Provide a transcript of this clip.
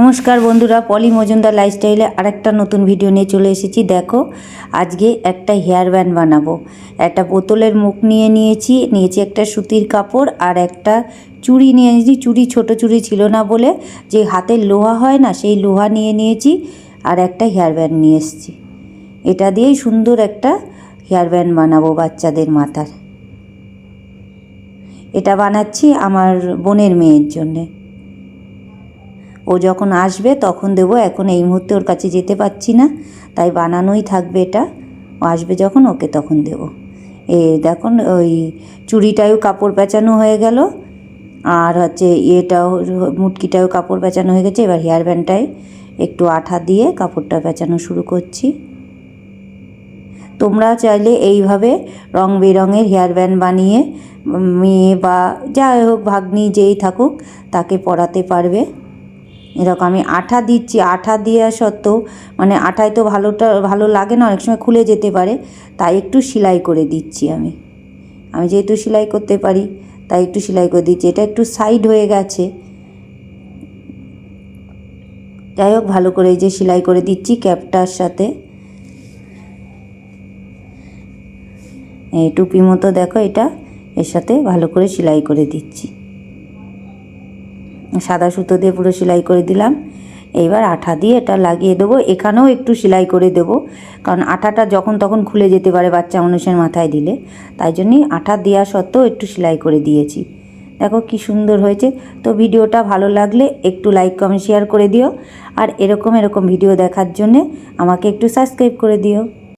নমস্কার বন্ধুরা, পলি মজুমদার লাইফস্টাইলে আরেকটা নতুন ভিডিও নিয়ে চলে এসেছি। দেখো, আজকে একটা হেয়ার ব্যান্ড বানাবো। একটা বোতলের মুখ নিয়েছি একটা সুতির কাপড় আর একটা চুড়ি নিয়ে নিয়েছি। চুড়ি ছোট চুড়ি ছিল না বলে যে হাতের লোহা হয় না, সেই লোহা নিয়েছি আর একটা হেয়ার ব্যান্ড নিয়ে এসেছি। এটা দিয়েই সুন্দর একটা হেয়ার ব্যান্ড বানাবো বাচ্চাদের মাথার। এটা বানাচ্ছি আমার বোনের মেয়ের জন্যে। ও যখন আসবে তখন দেবো, এখন এই মুহূর্তে ওর কাছে যেতে পারছি না, তাই বানানোই থাকবে এটা। ও আসবে যখন ওকে তখন দেবো। দেখুন, ওই চুড়িটাও কাপড় পেঁচানো হয়ে গেল আর এটাও মুটকিটাও কাপড় পেঁচানো হয়ে গেছে। এবার হেয়ার ব্যান্ডটায় একটু আঠা দিয়ে কাপড়টা পেঁচানো শুরু করছি। তোমরা চাইলে এইভাবে রং বেরঙের হেয়ার ব্যান্ড বানিয়ে মেয়ে বা যাই হোক, ভাগ্নি যেই থাকুক তাকে পরাতে পারবে। এরকম আমি আঠা দিচ্ছি। আঠা দেওয়া সত্ত্বেও আঠায় তো ভালো লাগে না, অনেক সময় খুলে যেতে পারে, তাই একটু সেলাই করে দিচ্ছি। আমি যেহেতু সেলাই করতে পারি তাই একটু সেলাই করে দিচ্ছি। এটা একটু সাইড হয়ে গেছে, যাই হোক ভালো করে এই যে সেলাই করে দিচ্ছি ক্যাপটার সাথে। এই টুপি মতো দেখো, এটা এর সাথে ভালো করে সেলাই করে দিচ্ছি। সাদা সুতো দিয়ে পুরো সেলাই করে দিলাম। এইবার আঠা দিয়ে এটা লাগিয়ে দেবো। এখানেও একটু সেলাই করে দেবো, কারণ আঠাটা যখন তখন খুলে যেতে পারে বাচ্চা মানুষের মাথায় দিলে, তাই জন্যই আঠা দেওয়া সত্ত্বেও একটু সেলাই করে দিয়েছি। দেখো কি সুন্দর হয়েছে। তো ভিডিওটা ভালো লাগলে একটু লাইক কমেন্ট শেয়ার করে দিও, আর এরকম ভিডিও দেখার জন্যে আমাকে একটু সাবস্ক্রাইব করে দিও।